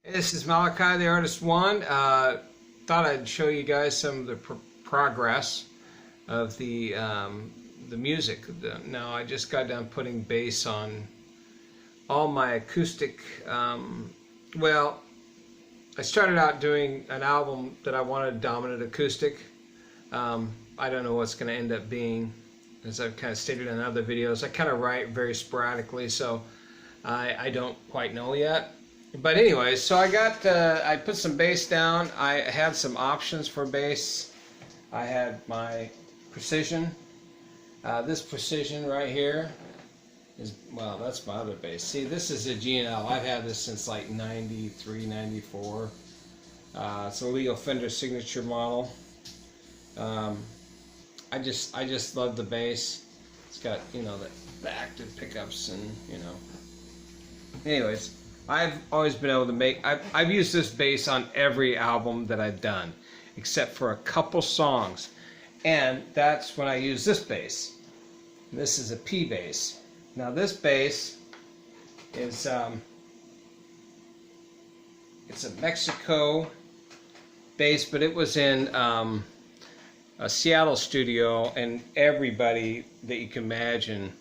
This is Malachi, the Artist One. Thought I'd show you guys some of the progress of the music. Now I just got done putting bass on all my acoustic. Well, I started out doing an album that I wanted dominant acoustic. I don't know what's going to end up being, as I've kind of stated in other videos. I kind of write very sporadically, so I don't quite know yet. But anyways, so I put some bass down. I had some options for bass. I had my Precision. This Precision right here is, well, that's my other bass. See, this is a G&L. I've had this since like 93, 94. It's a Leo Fender signature model. I just love the bass. It's got, you know, the active pickups and, you know. Anyways, I've always been able to make, I've used this bass on every album that I've done, except for a couple songs. And that's when I use this bass. This is a P bass. Now this bass is, it's a Mexico bass, but it was in a Seattle studio, and everybody that you can imagine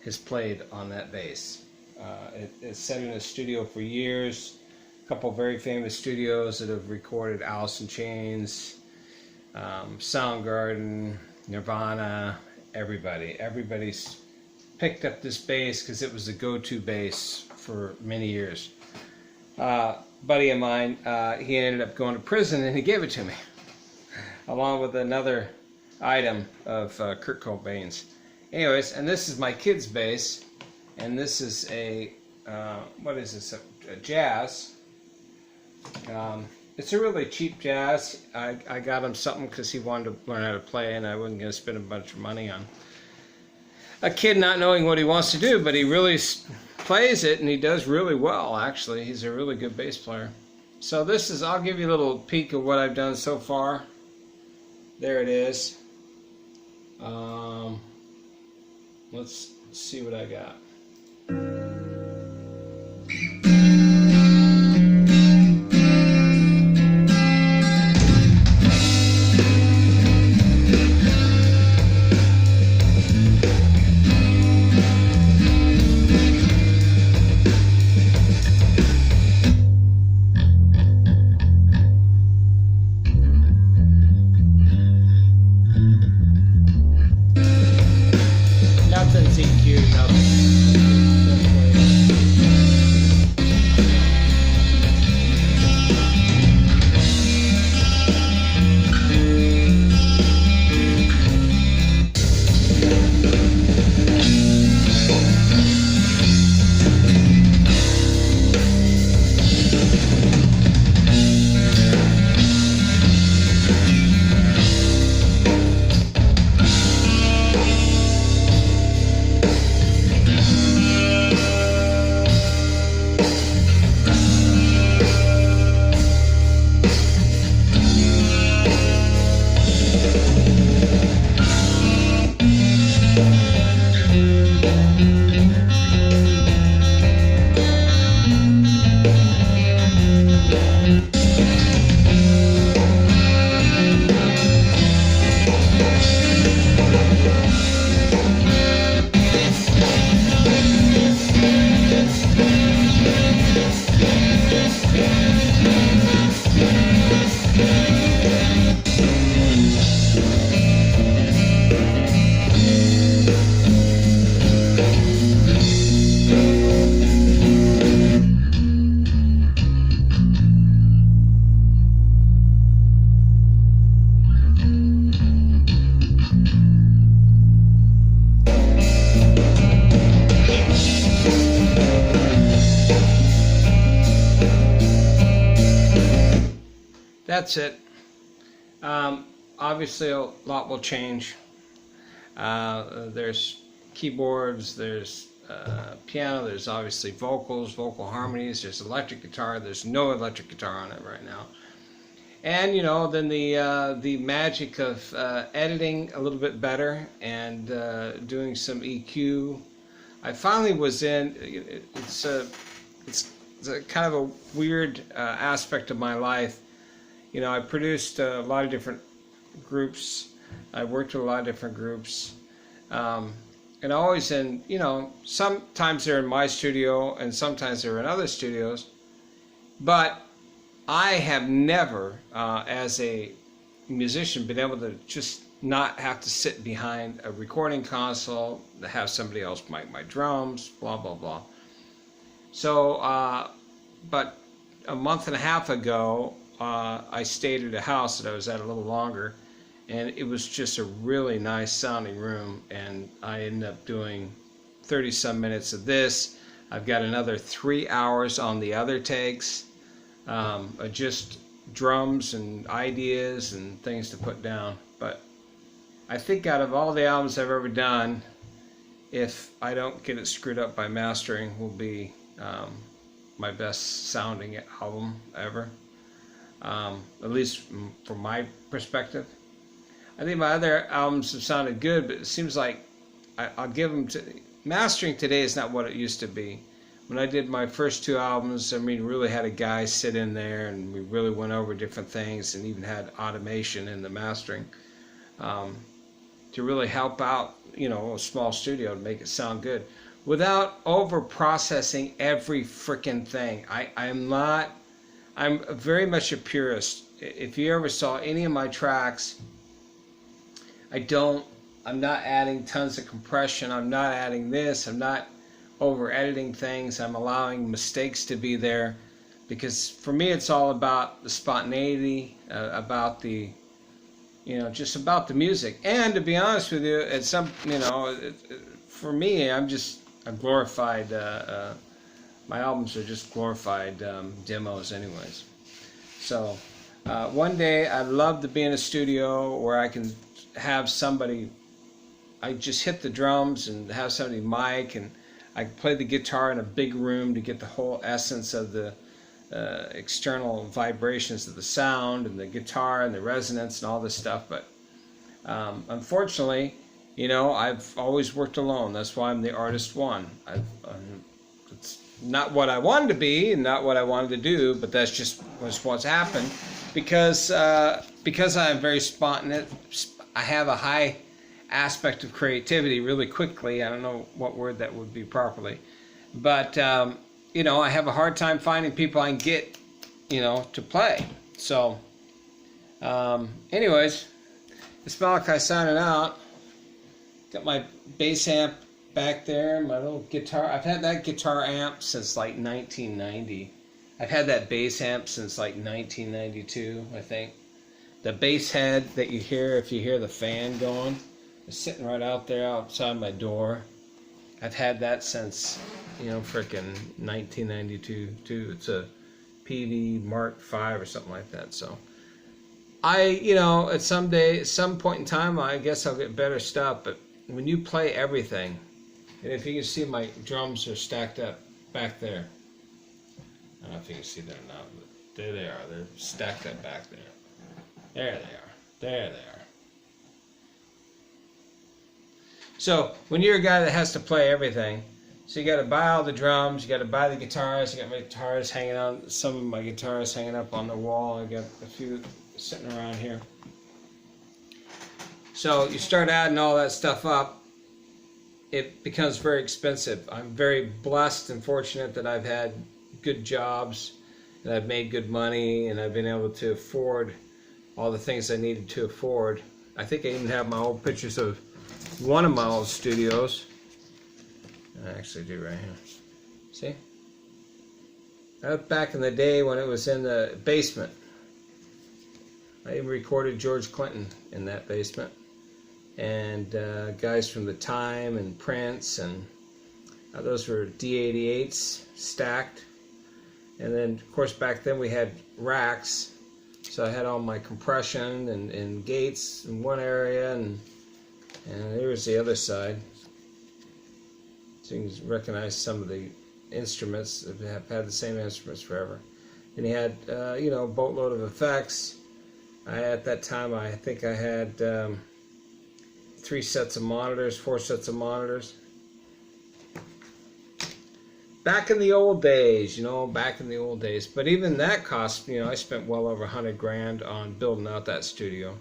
has played on that bass. It's set in a studio for years. A couple very famous studios that have recorded Alice in Chains, Soundgarden, Nirvana, everybody's picked up this bass because it was the go-to bass for many years. Buddy of mine, he ended up going to prison and he gave it to me, along with another item of Kurt Cobain's. Anyways, and this is my kid's bass. And this is a, what is this, a Jazz. It's a really cheap Jazz. I got him something because he wanted to learn how to play, and I wasn't going to spend a bunch of money on a kid not knowing what he wants to do, but he really plays it, and he does really well, actually. He's a really good bass player. So this is, I'll give you a little peek of what I've done so far. There it is. Let's see what I got. Nothing's EQ'd, nothing. That's it. Obviously a lot will change. There's keyboards, there's piano, there's obviously vocals, vocal harmonies, there's electric guitar. There's no electric guitar on it right now. And you know, then the magic of editing a little bit better and doing some EQ. I finally was in. It's it's a kind of a weird aspect of my life. You know, I produced a lot of different groups. I worked with a lot of different groups. And always in, you know, sometimes they're in my studio and sometimes they're in other studios. But I have never, as a musician, been able to just not have to sit behind a recording console, to have somebody else mic my drums, blah, blah, blah. So, but a month and a half ago, I stayed at a house that I was at a little longer, and it was just a really nice sounding room, and I ended up doing 30-some minutes of this. I've got another 3 hours on the other takes, just drums and ideas and things to put down. But I think out of all the albums I've ever done, if I don't get it screwed up by mastering, will be my best sounding album ever, at least from my perspective. I think my other albums have sounded good, but it seems like I'll give them to... Mastering today is not what it used to be. When I did my first 2 albums, I mean, really had a guy sit in there and we really went over different things and even had automation in the mastering to really help out, you know, a small studio to make it sound good without over processing every freaking thing. I'm very much a purist. If you ever saw any of my tracks, I'm not adding tons of compression. I'm not adding this. I'm not over editing things. I'm allowing mistakes to be there, because for me it's all about the spontaneity, about the, you know, just about the music. And to be honest with you, at some, you know, for me, I'm glorified. My albums are just glorified demos, anyways. So one day I'd love to be in a studio where I can have somebody. I just hit the drums and have somebody mic, and I play the guitar in a big room to get the whole essence of the external vibrations of the sound and the guitar and the resonance and all this stuff. But unfortunately, you know, I've always worked alone. That's why I'm the artist one. It's not what I wanted to be and not what I wanted to do, but that's just what's happened because I'm very spontaneous. I have a high aspect of creativity really quickly. I don't know what word that would be properly, but you know, I have a hard time finding people I can get, you know, to play. So anyways, it's Malachi signing out. Got my bass amp back there, my little guitar. I've had that guitar amp since like 1990. I've had that bass amp since like 1992, I think. The bass head that you hear if you hear the fan going is sitting right out there outside my door. I've had that since, you know, frickin' 1992 too. It's a PV Mark V or something like that. So you know, at some point in time, I guess I'll get better stuff. But when you play everything, and if you can see, my drums are stacked up back there. I don't know if you can see that or not, but there they are. They're stacked up back there. There they are. There they are. So when you're a guy that has to play everything, so you got to buy all the drums, you got to buy the guitars. You got my guitars hanging on, some of my guitars hanging up on the wall. I got a few sitting around here. So you start adding all that stuff up, it becomes very expensive. I'm very blessed and fortunate that I've had good jobs and I've made good money and I've been able to afford all the things I needed to afford. I think I even have my old pictures of one of my old studios. I actually do right here. See? That was back in the day when it was in the basement. I even recorded George Clinton in that basement. And guys from The Time and Prince, and those were D88s stacked. And then, of course, back then we had racks. So I had all my compression and gates in one area, and here's the other side. So you can recognize some of the instruments that have had the same instruments forever. And he had, you know, a boatload of effects. At that time, I think I had 3 sets of monitors, 4 sets of monitors. back in the old days, back in the old days. But even that cost, I spent well over 100 grand on building out that studio.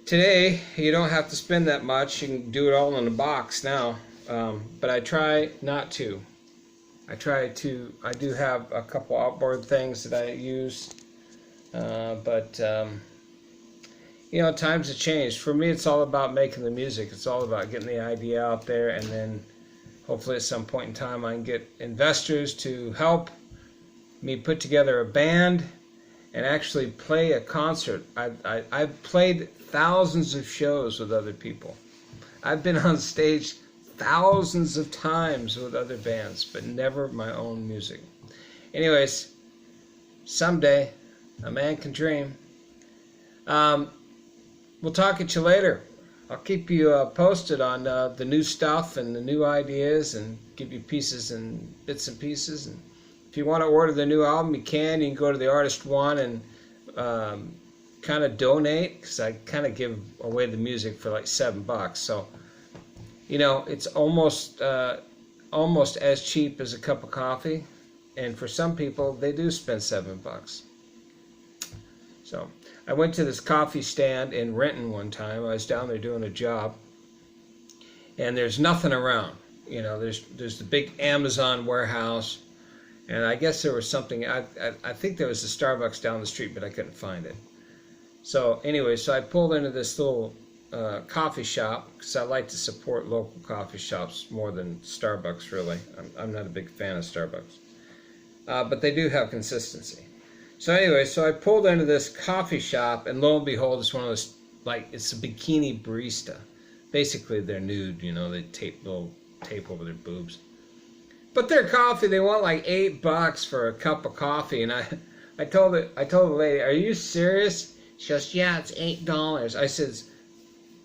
Today, you don't have to spend that much. You can do it all in a box now. But I try not to. I do have a couple outboard things that I use. But times have changed. For me, it's all about making the music. It's all about getting the idea out there, and then hopefully at some point in time I can get investors to help me put together a band and actually play a concert. I've played thousands of shows with other people. I've been on stage thousands of times with other bands, but never my own music. Anyways, someday a man can dream. We'll talk at you later. I'll keep you posted on the new stuff and the new ideas, and give you pieces and bits and pieces. And if you want to order the new album, you can go to The Artist One and kind of donate, because I kind of give away the music for like $7. So it's almost as cheap as a cup of coffee, and for some people they do spend $7. So I went to this coffee stand in Renton one time. I was down there doing a job, and there's nothing around. There's the big Amazon warehouse, and I guess there was something. I think there was a Starbucks down the street, but I couldn't find it. So anyway, so I pulled into this little coffee shop, because I like to support local coffee shops more than Starbucks. Really, I'm not a big fan of Starbucks, but they do have consistency. So anyway, so I pulled into this coffee shop, and lo and behold, it's one of those, it's a bikini barista. Basically, they're nude, they tape over their boobs. But their coffee, they want like $8 for a cup of coffee, and I told the lady, "Are you serious?" She goes, "Yeah, it's $8."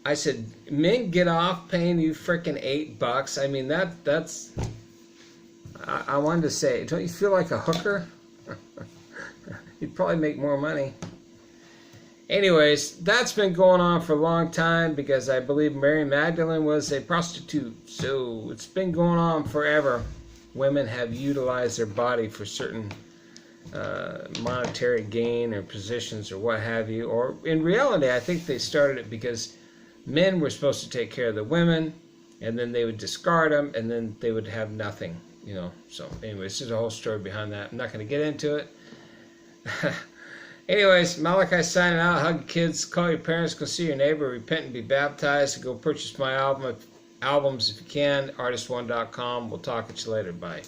I said, "Men get off paying you frickin' $8. I mean, that's. I wanted to say, don't you feel like a hooker? You'd probably make more money." Anyways, that's been going on for a long time, because I believe Mary Magdalene was a prostitute. So it's been going on forever. Women have utilized their body for certain monetary gain or positions or what have you. Or in reality, I think they started it because men were supposed to take care of the women, and then they would discard them, and then they would have nothing. So anyways, there's a whole story behind that. I'm not going to get into it. Anyways, Malachi signing out. Hug your kids, call your parents, go see your neighbor, repent and be baptized, and go purchase my albums if you can. Artist1.com. We'll talk at you later. Bye.